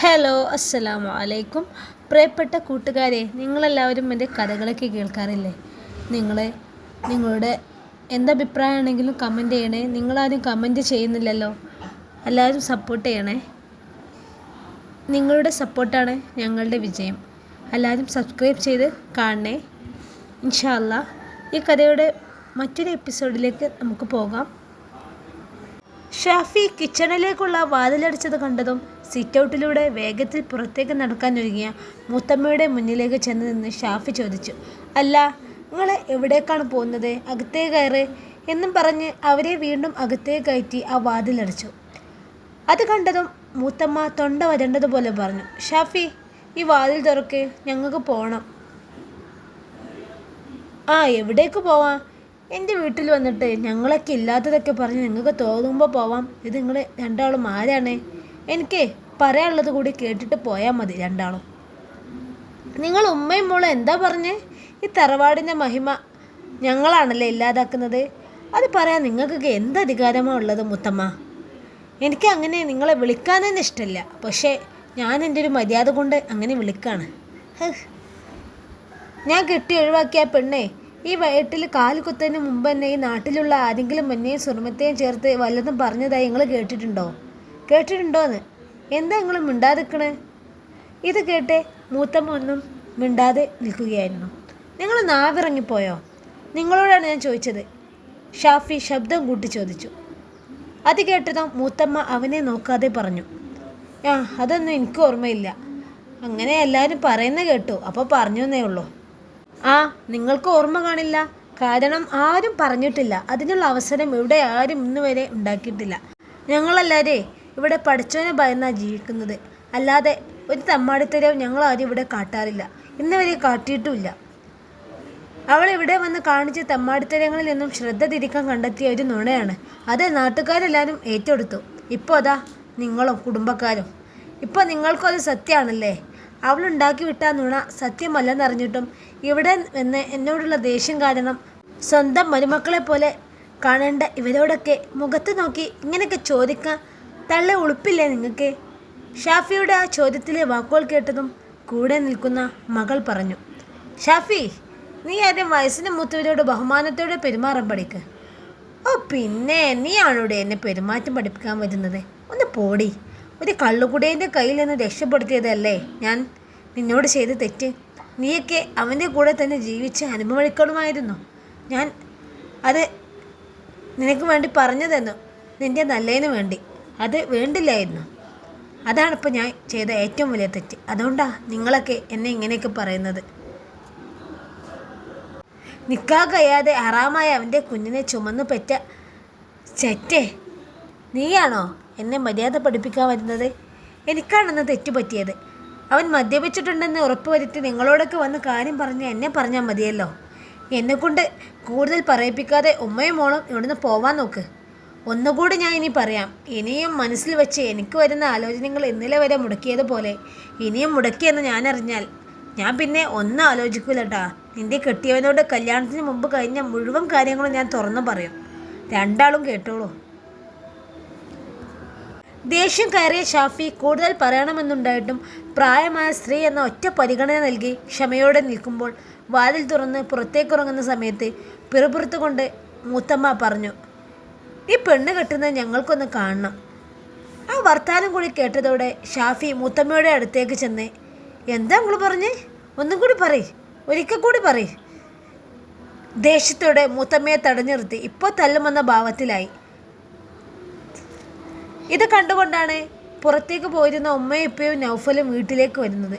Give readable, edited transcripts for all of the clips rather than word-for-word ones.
Hello അസ്സലാമു അലൈക്കും. പ്രിയപ്പെട്ട കൂട്ടുകാരെ, നിങ്ങളെല്ലാവരും എൻ്റെ കഥകളൊക്കെ കേൾക്കാറില്ലേ? നിങ്ങളുടെ എന്തഭിപ്രായമാണെങ്കിലും കമൻറ്റ് ചെയ്യണേ. നിങ്ങളാരും കമൻറ്റ് ചെയ്യുന്നില്ലല്ലോ. എല്ലാവരും സപ്പോർട്ട് ചെയ്യണേ. നിങ്ങളുടെ സപ്പോർട്ടാണ് ഞങ്ങളുടെ വിജയം. എല്ലാവരും സബ്സ്ക്രൈബ് ചെയ്ത് കാണണേ. ഇൻഷാ അല്ലാ ഈ കഥയുടെ മറ്റൊരു എപ്പിസോഡിലേക്ക് നമുക്ക് പോകാം. ഷാഫി കിച്ചണിലേക്കുള്ള വാതിലടിച്ചത് കണ്ടതും സിറ്റൗട്ടിലൂടെ വേഗത്തിൽ പുറത്തേക്ക് നടക്കാനൊരുങ്ങിയ മൂത്തമ്മയുടെ മുന്നിലേക്ക് ചെന്ന് നിന്ന് ഷാഫി ചോദിച്ചു, അല്ല, നിങ്ങൾ എവിടേക്കാണ് പോകുന്നത്? അകത്തേ കയറ് എന്നും പറഞ്ഞ് അവരെ വീണ്ടും അകത്തേ കയറ്റി ആ വാതിലടച്ചു. അത് കണ്ടതും മൂത്തമ്മ തൊണ്ട വരണ്ടതുപോലെ പറഞ്ഞു, ഷാഫി, ഈ വാതിൽ തുറക്ക്, ഞങ്ങൾക്ക് പോകണം. എവിടേക്ക് പോവാം? എൻ്റെ വീട്ടിൽ വന്നിട്ട് ഞങ്ങളൊക്കെ ഇല്ലാത്തതൊക്കെ പറഞ്ഞ് നിങ്ങൾക്ക് തോന്നുമ്പോൾ പോവാം. ഇത് നിങ്ങൾ രണ്ടാളും ആരാണ്? എനിക്ക് പറയാനുള്ളത് കൂടി കേട്ടിട്ട് പോയാൽ മതി രണ്ടാളും. നിങ്ങൾ ഉമ്മയും മോളും എന്താ പറഞ്ഞേ? ഈ തറവാടിൻ്റെ മഹിമ ഞങ്ങളാണല്ലേ ഇല്ലാതാക്കുന്നത്? അത് പറയാൻ നിങ്ങൾക്കൊക്കെ എന്ത് അധികാരമാണ് ഉള്ളത് മുത്തമ്മ? എനിക്ക് അങ്ങനെ നിങ്ങളെ വിളിക്കാൻ തന്നെ ഇഷ്ടമില്ല. പക്ഷേ ഞാൻ എൻ്റെ ഒരു മര്യാദ കൊണ്ട് അങ്ങനെ വിളിക്കാണ്. ഞാൻ കെട്ടി ഒഴിവാക്കിയ പെണ്ണേ ഈ വീട്ടിൽ കാല് കുത്തതിന് മുമ്പ് തന്നെ ഈ നാട്ടിലുള്ള ആരെങ്കിലും മഞ്ഞയും സുറുമത്തെയും ചേർത്ത് വല്ലതും പറഞ്ഞതായി നിങ്ങൾ കേട്ടിട്ടുണ്ടോന്ന്? എന്താ നിങ്ങൾ മിണ്ടാതിക്കണേ? ഇത് കേട്ടേ മൂത്തമ്മ ഒന്നും മിണ്ടാതെ നിൽക്കുകയായിരുന്നു. നിങ്ങൾ നാവിറങ്ങിപ്പോയോ? നിങ്ങളോടാണ് ഞാൻ ചോദിച്ചത്, ഷാഫി ശബ്ദം കൂട്ടി ചോദിച്ചു. അത് കേട്ടതും മൂത്തമ്മ അവനെ നോക്കാതെ പറഞ്ഞു, അതൊന്നും എനിക്ക് ഓർമ്മയില്ല. അങ്ങനെ എല്ലാവരും പറയുന്ന കേട്ടു, അപ്പോൾ പറഞ്ഞു എന്നേ ഉള്ളൂ. നിങ്ങൾക്ക് ഓർമ്മ കാണില്ല, കാരണം ആരും പറഞ്ഞിട്ടില്ല. അതിനുള്ള അവസരം ഇവിടെ ആരും ഇന്ന് വരെ ഉണ്ടാക്കിയിട്ടില്ല. ഞങ്ങളെല്ലാവരേ ഇവിടെ പഠിച്ചവനെ ഭയന്നാണ് ജീവിക്കുന്നത്. അല്ലാതെ ഒരു തമ്മാടിത്തരവും ഞങ്ങളാരും ഇവിടെ കാട്ടാറില്ല, ഇന്ന് വരെ കാട്ടിയിട്ടുമില്ല. അവൾ ഇവിടെ വന്ന് കാണിച്ച തമ്മാടിത്തരങ്ങളിൽ നിന്നും ശ്രദ്ധ തിരിക്കാൻ കണ്ടെത്തിയ ഒരു നുണയാണ്. അത് നാട്ടുകാരെല്ലാവരും ഏറ്റെടുത്തു. ഇപ്പോൾ അതാ നിങ്ങളും കുടുംബക്കാരും. ഇപ്പോൾ നിങ്ങൾക്കും അത് സത്യമാണല്ലേ? അവളുണ്ടാക്കി വിട്ട നുണ സത്യമല്ലെന്നറിഞ്ഞിട്ടും ഇവിടെ വന്ന് എന്നോടുള്ള ദേഷ്യം കാരണം സ്വന്തം മരുമക്കളെ പോലെ കാണേണ്ട ഇവരോടൊക്കെ മുഖത്ത് നോക്കി ഇങ്ങനെയൊക്കെ ചോദിക്കാൻ തള്ളെ ഉളുപ്പില്ലേ നിങ്ങൾക്ക്? ഷാഫിയുടെ ആ ചോദ്യത്തിലെ വാക്കുകൾ കേട്ടതും കൂടെ നിൽക്കുന്ന മകൾ പറഞ്ഞു, ഷാഫി, നീ ആദ്യം വയസ്സിന് മൂത്തവരോട് ബഹുമാനത്തോടെ പെരുമാറാൻ പഠിക്ക്. പിന്നെ നീയാണോടെ എന്നെ പെരുമാറ്റം പഠിപ്പിക്കാൻ വരുന്നത്? ഒന്ന് പോടി. ഒരു കള്ളുകുടേൻ്റെ കയ്യിൽ നിന്ന് രക്ഷപ്പെടുത്തിയതല്ലേ ഞാൻ നിന്നോട് ചെയ്ത് തെറ്റ്? നീയൊക്കെ അവൻ്റെ കൂടെ തന്നെ ജീവിച്ച് അനുഭവിക്കണമായിരുന്നു. ഞാൻ അത് നിനക്ക് വേണ്ടി പറഞ്ഞു തന്നു, നിൻ്റെ നല്ലതിന് വേണ്ടി. അത് വേണ്ടില്ലായിരുന്നു. അതാണിപ്പോൾ ഞാൻ ചെയ്ത ഏറ്റവും വലിയ തെറ്റ്. അതുകൊണ്ടാണ് നിങ്ങളൊക്കെ എന്നെ ഇങ്ങനെയൊക്കെ പറയുന്നത്. നിക്കാ കഴിയാതെ ഹറാമായ അവൻ്റെ കുഞ്ഞിനെ ചുമന്നു പെറ്റ ചെറ്റേ, നീയാണോ എന്നെ മര്യാദ പഠിപ്പിക്കാൻ വരുന്നത്? എനിക്കാണെന്ന് തെറ്റുപറ്റിയത്. അവൻ മദ്യപിച്ചിട്ടുണ്ടെന്ന് ഉറപ്പുവരുത്തി നിങ്ങളോടൊക്കെ വന്ന് കാര്യം പറഞ്ഞ് എന്നെ പറഞ്ഞാൽ മതിയല്ലോ. എന്നെക്കൊണ്ട് കൂടുതൽ പറയിപ്പിക്കാതെ ഉമ്മയും മോളും ഇവിടുന്ന് പോവാൻ നോക്ക്. ഒന്നുകൂടി ഞാൻ ഇനി പറയാം. ഇനിയും മനസ്സിൽ വെച്ച് എനിക്ക് വരുന്ന ആലോചനകൾ ഇന്നലെ വരെ മുടക്കിയതുപോലെ ഇനിയും മുടക്കിയെന്ന് ഞാൻ അറിഞ്ഞാൽ ഞാൻ പിന്നെ ഒന്നും ആലോചിക്കൂലട്ടാ. നിൻ്റെ കെട്ടിയവനോട് കല്യാണത്തിന് മുമ്പ് കഴിഞ്ഞ മുഴുവൻ കാര്യങ്ങളും ഞാൻ തുറന്നു പറയും. രണ്ടാളും കേട്ടോളൂ. ദേഷ്യം കയറിയ ഷാഫി കൂടുതൽ പറയണമെന്നുണ്ടായിട്ടും പ്രായമായ സ്ത്രീ എന്ന ഒറ്റ പരിഗണന നൽകി ക്ഷമയോടെ നിൽക്കുമ്പോൾ വാതിൽ തുറന്ന് പുറത്തേക്കിറങ്ങുന്ന സമയത്ത് പിറുപിറുത്തുകൊണ്ട് മൂത്തമ്മ പറഞ്ഞു, ഈ പെണ്ണ് കെട്ടുന്നത് ഞങ്ങൾക്കൊന്ന് കാണണം. ആ വർത്താനം കൂടി കേട്ടതോടെ ഷാഫി മൂത്തമ്മയുടെ അടുത്തേക്ക് ചെന്ന്, എന്താ നിങ്ങൾ പറഞ്ഞേ? ഒന്നും കൂടി പറയ്, ഒരിക്കൽ കൂടി പറയ്. ദേഷ്യത്തോടെ മൂത്തമ്മയെ തടഞ്ഞു നിർത്തി ഇപ്പോൾ തല്ലുമെന്ന ഭാവത്തിലായി. ഇത് കണ്ടുകൊണ്ടാണ് പുറത്തേക്ക് പോയിരുന്ന ഉമ്മയും ഇപ്പയും നൗഫലും വീട്ടിലേക്ക് വരുന്നത്.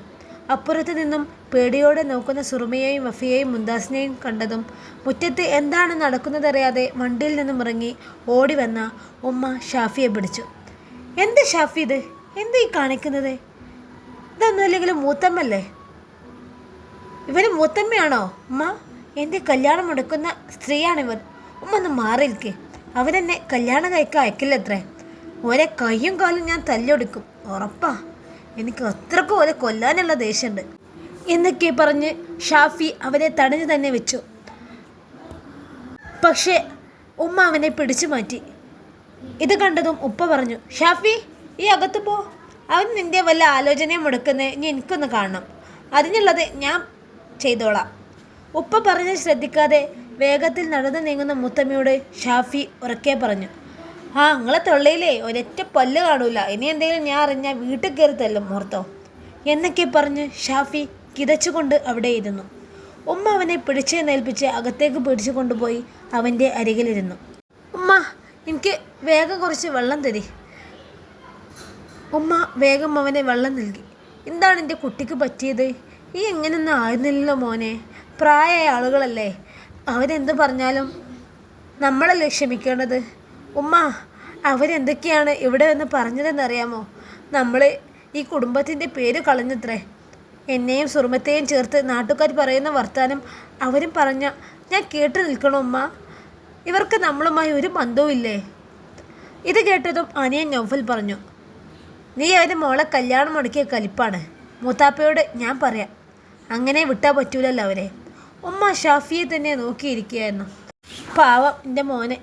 അപ്പുറത്ത് നിന്നും പേടിയോടെ നോക്കുന്ന സുറുമയെയും വഫിയെയും മുന്താസിനെയും കണ്ടതും മുറ്റത്ത് എന്താണ് നടക്കുന്നതറിയാതെ വണ്ടിയിൽ നിന്നും ഇറങ്ങി ഓടി വന്ന ഉമ്മ ഷാഫിയെ പിടിച്ചു. എന്ത് ഷാഫി ഇത്? എന്താ ഈ കാണിക്കുന്നത്? ഇതൊന്നും അല്ലെങ്കിലും മൂത്തമ്മല്ലേ? ഇവർ മൂത്തമ്മയാണോ? ഉമ്മ, എൻ്റെ കല്യാണം മുടക്കുന്ന സ്ത്രീയാണിവർ. ഉമ്മ ഒന്ന് മാറിയിരിക്കെ. അവരെന്നെ കല്യാണം കഴിക്കാൻ അയക്കില്ലത്രേ. ഒരേ കയ്യും കാലും ഞാൻ തല്ലൊടുക്കും, ഉറപ്പാ. എനിക്ക് അത്രക്കും ഒരേ കൊല്ലാനുള്ള ദേഷ്യമുണ്ട് എന്നൊക്കെ പറഞ്ഞ് ഷാഫി അവനെ തടഞ്ഞു തന്നെ വെച്ചു. പക്ഷേ ഉമ്മ അവനെ പിടിച്ചു മാറ്റി. ഇത് കണ്ടതും ഉപ്പ പറഞ്ഞു, ഷാഫി, ഈ അകത്ത് പോ. അവൻ നിൻ്റെ വല്ല ആലോചനയും മുടക്കുന്നത് ഇനി എനിക്കൊന്ന് കാണണം. അതിനുള്ളത് ഞാൻ ചെയ്തോളാം. ഉപ്പ പറഞ്ഞ് ശ്രദ്ധിക്കാതെ വേഗത്തിൽ നടന്നു നീങ്ങുന്ന മുത്തമ്മയോട് ഷാഫി ഉറക്കെ പറഞ്ഞു. നിങ്ങളെ തൊള്ളയിലേ ഒരൊറ്റ പല്ല് കാണൂല. ഇനി എന്തെങ്കിലും ഞാൻ അറിഞ്ഞാൽ വീട്ടിൽ കയറി തല്ലും ഓർത്തോ എന്നൊക്കെ പറഞ്ഞ് ഷാഫി കിതച്ചുകൊണ്ട് അവിടെ ഇരുന്നു. ഉമ്മ അവനെ പിടിച്ചേൽപ്പിച്ച് അകത്തേക്ക് പിടിച്ചു കൊണ്ടുപോയി അവൻ്റെ അരികിലിരുന്നു. ഉമ്മ, എനിക്ക് വേഗം കുറച്ച് വെള്ളം തരി. ഉമ്മ വേഗം അവനെ വെള്ളം നൽകി. എന്താണ് എൻ്റെ കുട്ടിക്ക് പറ്റിയത്? ഈ എങ്ങനെയൊന്നും ആയിരുന്നില്ലല്ലോ മോനെ. പ്രായമായ ആളുകളല്ലേ, അവരെന്ത് പറഞ്ഞാലും നമ്മളല്ലേ ക്ഷമിക്കേണ്ടത്. ഉമ്മ, അവരെന്തൊക്കെയാണ് ഇവിടെ വന്ന് പറഞ്ഞതെന്നറിയാമോ? നമ്മൾ ഈ കുടുംബത്തിൻ്റെ പേര് കളഞ്ഞത്രേ. എന്നെയും സുറുമത്തെയും ചേർത്ത് നാട്ടുകാർ പറയുന്ന വർത്താനം അവരും പറഞ്ഞ ഞാൻ കേട്ടു നിൽക്കണോ ഉമ്മ? ഇവർക്ക് നമ്മളുമായി ഒരു ബന്ധവുമില്ലേ? ഇത് കേട്ടതും അനിയൻ നൗഫൽ പറഞ്ഞു. നീ അവൻ്റെ മോളെ കല്യാണം മുടക്കിയ കലിപ്പാണ്. മൂത്താപ്പയോട് ഞാൻ പറയാം. അങ്ങനെ വിട്ടാൽ പറ്റൂലല്ലോ അവരെ. ഉമ്മ ഷാഫിയെ തന്നെ നോക്കിയിരിക്കുകയായിരുന്നു. പാവം എൻ്റെ മോനെ,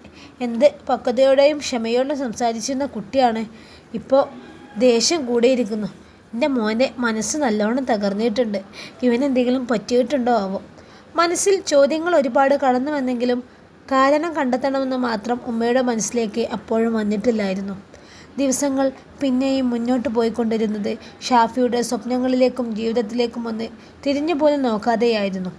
എന്ത് പക്വതയോടെയും ക്ഷമയോടും സംസാരിച്ചിരുന്ന കുട്ടിയാണ് ഇപ്പോൾ ദേഷ്യം കൂടിയിരിക്കുന്നു. എൻ്റെ മോൻ്റെ മനസ്സ് നല്ലോണം തകർന്നിട്ടുണ്ട്. ഇവനെന്തെങ്കിലും പറ്റിയിട്ടുണ്ടോ ആവോ? മനസ്സിൽ ചോദ്യങ്ങൾ ഒരുപാട് കടന്നു വന്നെങ്കിലും കാരണം കണ്ടെത്തണമെന്ന് മാത്രം ഉമ്മയുടെ മനസ്സിലേക്ക് അപ്പോഴും വന്നിട്ടില്ലായിരുന്നു. ദിവസങ്ങൾ പിന്നെയും മുന്നോട്ട് പോയിക്കൊണ്ടിരുന്നത് ഷാഫിയുടെ സ്വപ്നങ്ങളിലേക്കും ജീവിതത്തിലേക്കും ഒന്ന് തിരിഞ്ഞു പോലും നോക്കാതെയായിരുന്നു.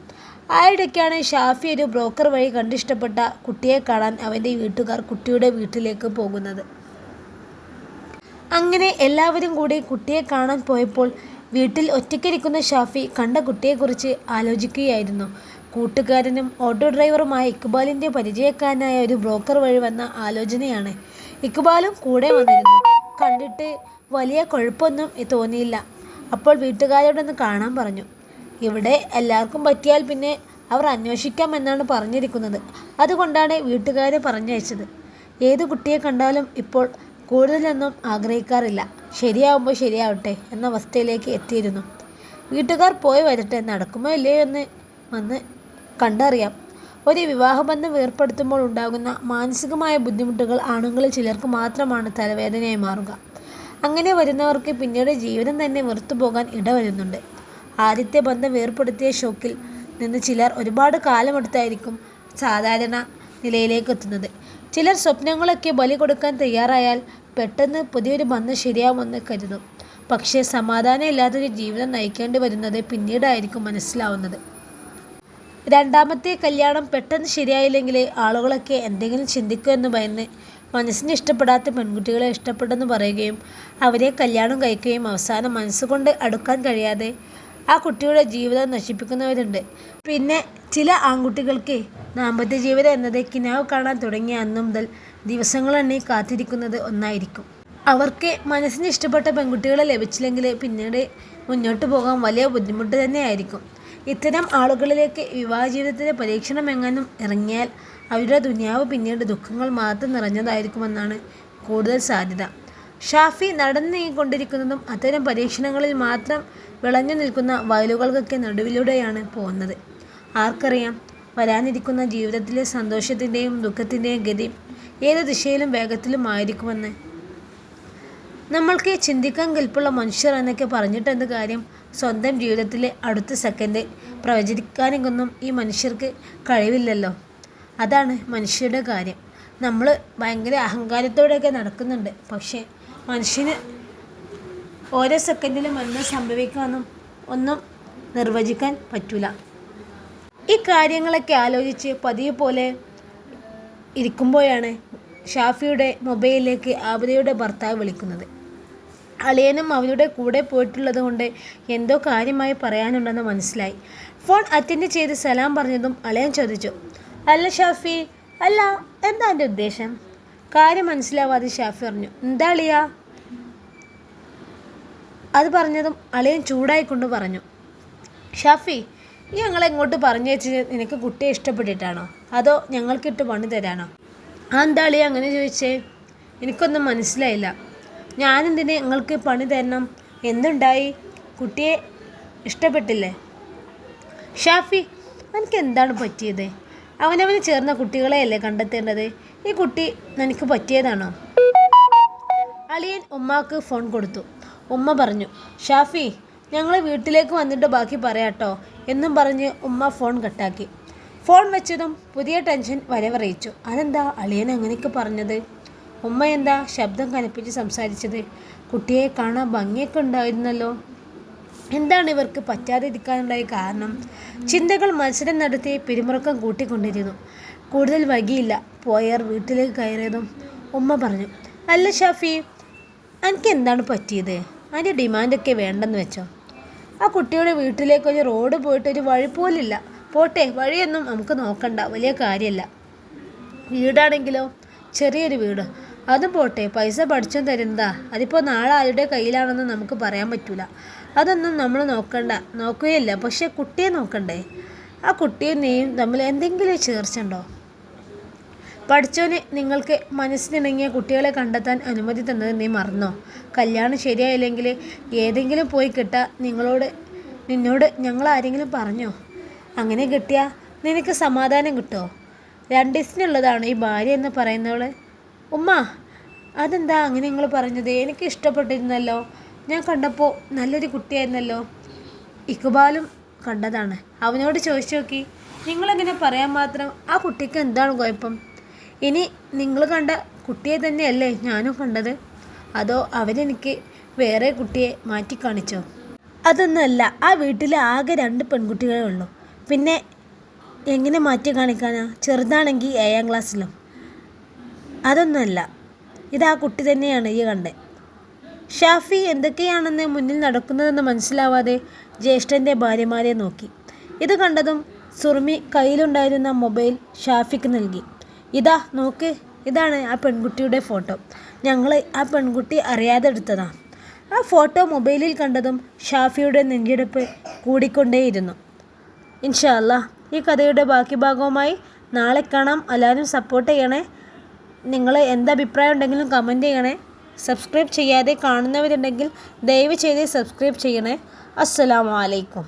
ആയിടയ്ക്കാണ് ഷാഫി ഒരു ബ്രോക്കർ വഴി കണ്ടിഷ്ടപ്പെട്ട കുട്ടിയെ കാണാൻ അവൻ്റെ വീട്ടുകാർ കുട്ടിയുടെ വീട്ടിലേക്ക് പോകുന്നത്. അങ്ങനെ എല്ലാവരും കൂടി കുട്ടിയെ കാണാൻ പോയപ്പോൾ വീട്ടിൽ ഒറ്റയ്ക്കിരിക്കുന്ന ഷാഫി കണ്ട കുട്ടിയെക്കുറിച്ച് ആലോചിക്കുകയായിരുന്നു. കൂട്ടുകാരനും ഓട്ടോ ഡ്രൈവറുമായ ഇക്ബാലിൻ്റെ പരിചയക്കാരനായ ഒരു ബ്രോക്കർ വഴി വന്ന ആലോചനയാണ്. ഇക്ബാലും കൂടെ വന്നിരുന്നു. കണ്ടിട്ട് വലിയ കുഴപ്പമൊന്നും തോന്നിയില്ല. അപ്പോൾ വീട്ടുകാരോടൊന്ന് കാണാൻ പറഞ്ഞു. ഇവിടെ എല്ലാവർക്കും പറ്റിയാൽ പിന്നെ അവർ അന്വേഷിക്കാമെന്നാണ് പറഞ്ഞിരിക്കുന്നത്. അതുകൊണ്ടാണ് വീട്ടുകാരെ പറഞ്ഞയച്ചത്. ഏത് കുട്ടിയെ കണ്ടാലും ഇപ്പോൾ കൂടുതലൊന്നും ആഗ്രഹിക്കാറില്ല. ശരിയാവുമ്പോൾ ശരിയാവട്ടെ എന്ന അവസ്ഥയിലേക്ക് എത്തിയിരുന്നു. വീട്ടുകാർ പോയി വരട്ടെ, നടക്കുമോ ഇല്ലയോ എന്ന് വന്ന് കണ്ടറിയാം. ഒരു വിവാഹബന്ധം ഏർപ്പെടുത്തുമ്പോൾ ഉണ്ടാകുന്ന മാനസികമായ ബുദ്ധിമുട്ടുകൾ ആണുങ്ങളിൽ ചിലർക്ക് മാത്രമാണ് തലവേദനയായി മാറുക. അങ്ങനെ വരുന്നവർക്ക് പിന്നീട് ജീവിതം തന്നെ വെറുത്തു പോകാൻ ഇടവരുന്നുണ്ട്. ആദ്യത്തെ ബന്ധം ഏർപ്പെടുത്തിയ ഷോക്കിൽ നിന്ന് ചിലർ ഒരുപാട് കാലമെടുത്തായിരിക്കും സാധാരണ നിലയിലേക്ക് എത്തുന്നത്. ചിലർ സ്വപ്നങ്ങളൊക്കെ ബലി കൊടുക്കാൻ തയ്യാറായാൽ പെട്ടെന്ന് പുതിയൊരു ബന്ധം ശരിയാവുമെന്ന് കരുതും. പക്ഷേ സമാധാനം ഇല്ലാത്തൊരു ജീവിതം നയിക്കേണ്ടി വരുന്നത് പിന്നീടായിരിക്കും മനസ്സിലാവുന്നത്. രണ്ടാമത്തെ കല്യാണം പെട്ടെന്ന് ശരിയായില്ലെങ്കിൽ ആളുകളൊക്കെ എന്തെങ്കിലും ചിന്തിക്കുമെന്ന് ഭയന്ന് മനസ്സിന് ഇഷ്ടപ്പെടാത്ത പെൺകുട്ടികളെ ഇഷ്ടപ്പെട്ടെന്ന് പറയുകയും അവരെ കല്യാണം കഴിക്കുകയും അവസാനം മനസ്സുകൊണ്ട് അടുക്കാൻ കഴിയാതെ ആ കുട്ടിയുടെ ജീവിതം നശിപ്പിക്കുന്നവരുണ്ട്. പിന്നെ ചില ആൺകുട്ടികൾക്ക് ദാമ്പത്യ ജീവിതം എന്നത് കിനാവ് കാണാൻ തുടങ്ങിയ അന്നു മുതൽ ദിവസങ്ങളെണ്ണി കാത്തിരിക്കുന്നത് ഒന്നായിരിക്കും. അവർക്ക് മനസ്സിന് ഇഷ്ടപ്പെട്ട പെൺകുട്ടികളെ ലഭിച്ചില്ലെങ്കിൽ പിന്നീട് മുന്നോട്ട് പോകാൻ വലിയ ബുദ്ധിമുട്ട് തന്നെയായിരിക്കും. ഇത്തരം ആളുകളിലേക്ക് വിവാഹ ജീവിതത്തിലെ പരീക്ഷണം എങ്ങാനും ഇറങ്ങിയാൽ അവരുടെ ദുനിയാവ് പിന്നീട് ദുഃഖങ്ങൾ മാത്രം നിറഞ്ഞതായിരിക്കുമെന്നാണ് കൂടുതൽ സാധ്യത. ഷാഫി നടന്നു നീങ്ങിക്കൊണ്ടിരിക്കുന്നതും അത്തരം പരീക്ഷണങ്ങളിൽ മാത്രം വിളഞ്ഞു നിൽക്കുന്ന വയലുകൾക്കൊക്കെ നടുവിലൂടെയാണ് പോകുന്നത്. ആർക്കറിയാം വരാനിരിക്കുന്ന ജീവിതത്തിലെ സന്തോഷത്തിൻ്റെയും ദുഃഖത്തിൻ്റെയും ഗതി ഏത് ദിശയിലും വേഗത്തിലും ആയിരിക്കുമെന്ന്. നമ്മൾക്ക് ചിന്തിക്കാൻ കെൽപ്പുള്ള മനുഷ്യർ എന്നൊക്കെ പറഞ്ഞിട്ടെന്ത് കാര്യം? സ്വന്തം ജീവിതത്തിലെ അടുത്ത സെക്കൻഡ് പ്രവചിക്കാനൊന്നും ഈ മനുഷ്യർക്ക് കഴിവില്ലല്ലോ. അതാണ് മനുഷ്യരുടെ കാര്യം. നമ്മൾ ഭയങ്കര അഹങ്കാരത്തോടെയൊക്കെ നടക്കുന്നുണ്ട്. പക്ഷേ മനുഷ്യന് ഓരോ സെക്കൻഡിലും എന്താ സംഭവിക്കാമെന്നും ഒന്നും നിർവചിക്കാൻ പറ്റില്ല. ഈ കാര്യങ്ങളൊക്കെ ആലോചിച്ച് പതിവ് പോലെ ഇരിക്കുമ്പോഴാണ് ഷാഫിയുടെ മൊബൈലിലേക്ക് ആബിദയുടെ ഭർത്താവ് വിളിക്കുന്നത്. അളിയനും അവരുടെ കൂടെ പോയിട്ടുള്ളത് കൊണ്ട് എന്തോ കാര്യമായി പറയാനുണ്ടെന്ന് മനസ്സിലായി. ഫോൺ അറ്റൻഡ് ചെയ്ത് സലാം പറഞ്ഞതും അളിയൻ ചോദിച്ചു, അല്ല ഷാഫി, അല്ല എന്താ എൻ്റെ ഉദ്ദേശം? കാര്യം മനസ്സിലാവാതെ ഷാഫി പറഞ്ഞു, എന്താ അളിയ? അത് പറഞ്ഞതും അളിയൻ ചൂടായിക്കൊണ്ട് പറഞ്ഞു, ഷാഫി, ഈ ഞങ്ങളെ ഇങ്ങോട്ട് പറഞ്ഞയച്ചത് നിനക്ക് കുട്ടിയെ ഇഷ്ടപ്പെട്ടിട്ടാണോ അതോ ഞങ്ങൾക്കിട്ട് പണി തരാനോ? എന്താ അളിയ അങ്ങനെ ചോദിച്ചേ? എനിക്കൊന്നും മനസ്സിലായില്ല. ഞാനെന്തിനെ നിങ്ങൾക്ക് പണി തരണം? എന്തുണ്ടായി? കുട്ടിയെ ഇഷ്ടപ്പെട്ടില്ലേ? ഷാഫി, എനിക്ക് എന്താണ് പറ്റിയത്? അവനവന് ചേർന്ന കുട്ടികളെയല്ലേ കണ്ടെത്തേണ്ടത്. ഈ കുട്ടി എനിക്ക് പറ്റിയതാണോ? അളിയൻ ഉമ്മാക്ക് ഫോൺ കൊടുത്തു. ഉമ്മ പറഞ്ഞു. ഷാഫി, ഞങ്ങൾ വീട്ടിലേക്ക് വന്നിട്ട് ബാക്കി പറയാട്ടോ എന്നും പറഞ്ഞ് ഉമ്മ ഫോൺ കട്ടാക്കി. ഫോൺ വെച്ചതും പുതിയ ടെൻഷൻ വരവറിയിച്ചു. അതെന്താ അളിയൻ അങ്ങനെയൊക്കെ പറഞ്ഞത്? ഉമ്മ എന്താ ശബ്ദം കനപ്പിച്ച് സംസാരിച്ചത്? കുട്ടിയെ കാണാൻ ഭംഗിയൊക്കെ ഉണ്ടായിരുന്നല്ലോ. എന്താണ് ഇവർക്ക് പറ്റാതിരിക്കാനുണ്ടായ കാരണം? ചിന്തകൾ മത്സരം നടത്തി പിരിമുറുക്കം കൂട്ടിക്കൊണ്ടിരുന്നു. കൂടുതൽ വൈകിയില്ല. പോയർ വീട്ടിലേക്ക് കയറിയതും ഉമ്മ പറഞ്ഞു. അല്ല ഷാഫി, എനിക്ക് എന്താണ് പറ്റിയത്? അതിൻ്റെ ഡിമാൻഡൊക്കെ വേണ്ടെന്ന് വെച്ചോ? ആ കുട്ടിയുടെ വീട്ടിലേക്ക് ഒരു റോഡ് പോയിട്ടൊരു വഴി പോലില്ല. പോട്ടെ, വഴിയൊന്നും നമുക്ക് നോക്കണ്ട, വലിയ കാര്യമല്ല. വീടാണെങ്കിലോ ചെറിയൊരു വീട്, അതും പോട്ടെ, പൈസ പഠിച്ചോ തരുന്നതാ. അതിപ്പോൾ നാളെ ആരുടെ കയ്യിലാണെന്ന് നമുക്ക് പറയാൻ പറ്റില്ല. അതൊന്നും നമ്മൾ നോക്കുകയില്ല. പക്ഷെ കുട്ടിയെ നോക്കണ്ടേ? ആ കുട്ടിയും നീയും തമ്മിൽ എന്തെങ്കിലും ചേർച്ചുണ്ടോ? പഠിച്ചോന് നിങ്ങൾക്ക് മനസ്സിനിണങ്ങിയ കുട്ടികളെ കണ്ടെത്താൻ അനുമതി തന്നത് നീ മറന്നോ? കല്യാണം ശരിയായില്ലെങ്കിൽ ഏതെങ്കിലും പോയി കിട്ടാൻ നിന്നോട് ഞങ്ങൾ ആരെങ്കിലും പറഞ്ഞോ? അങ്ങനെ കിട്ടിയാൽ നിനക്ക് സമാധാനം കിട്ടുമോ? 2 ദിവസത്തിനുള്ളതാണ് ഈ ഭാര്യ എന്ന് പറയുന്നവൾ. ഉമ്മ, അതെന്താ അങ്ങനെ നിങ്ങൾ പറഞ്ഞത്? എനിക്ക് ഇഷ്ടപ്പെട്ടിരുന്നല്ലോ. ഞാൻ കണ്ടപ്പോൾ നല്ലൊരു കുട്ടിയായിരുന്നല്ലോ. ഇക്ബാലും കണ്ടതാണ്. അവനോട് ചോദിച്ചു നോക്കി. നിങ്ങളെങ്ങനെ പറയാൻ മാത്രം? ആ കുട്ടിക്ക് എന്താണ് കുഴപ്പം? ഇനി നിങ്ങൾ കണ്ട കുട്ടിയെ തന്നെയല്ലേ ഞാനും കണ്ടത്? അതോ അവരെനിക്ക് വേറെ കുട്ടിയെ മാറ്റി കാണിച്ചോ? അതൊന്നുമല്ല. ആ വീട്ടിൽ ആകെ 2 പെൺകുട്ടികളേ ഉള്ളൂ. പിന്നെ എങ്ങനെ മാറ്റി കാണിക്കാനാ? ചെറുതാണെങ്കിൽ 7ാം ക്ലാസ്സിലും. അതൊന്നുമല്ല, ഇതാ കുട്ടി തന്നെയാണ് ഈ കണ്ടത്. ഷാഫി എന്തൊക്കെയാണെന്ന് മുന്നിൽ നടക്കുന്നതെന്ന് മനസ്സിലാവാതെ ജ്യേഷ്ഠൻ്റെ ഭാര്യമാരെ നോക്കി. ഇത് കണ്ടതും സുറുമി കയ്യിലുണ്ടായിരുന്ന മൊബൈൽ ഷാഫിക്ക് നൽകി. ഇതാ നോക്ക്, ഇതാണ് ആ പെൺകുട്ടിയുടെ ഫോട്ടോ. ഞങ്ങൾ ആ പെൺകുട്ടി അറിയാതെ എടുത്തതാണ്. ആ ഫോട്ടോ മൊബൈലിൽ കണ്ടതും ഷാഫിയുടെ നെഞ്ചിടിപ്പ് കൂടിക്കൊണ്ടേയിരുന്നു. ഇൻഷാ അല്ലാഹ് ഈ കഥയുടെ ബാക്കി ഭാഗവുമായി നാളെ കാണാം. എല്ലാവരും സപ്പോർട്ട് ചെയ്യണേ. നിങ്ങൾ എന്തഭിപ്രായം ഉണ്ടെങ്കിലും കമൻറ്റ് ചെയ്യണേ. സബ്സ്ക്രൈബ് ചെയ്യാതെ കാണുന്നവരുണ്ടെങ്കിൽ ദയവ് ചെയ്ത് സബ്സ്ക്രൈബ് ചെയ്യണേ. അസ്സലാമു അലൈക്കും.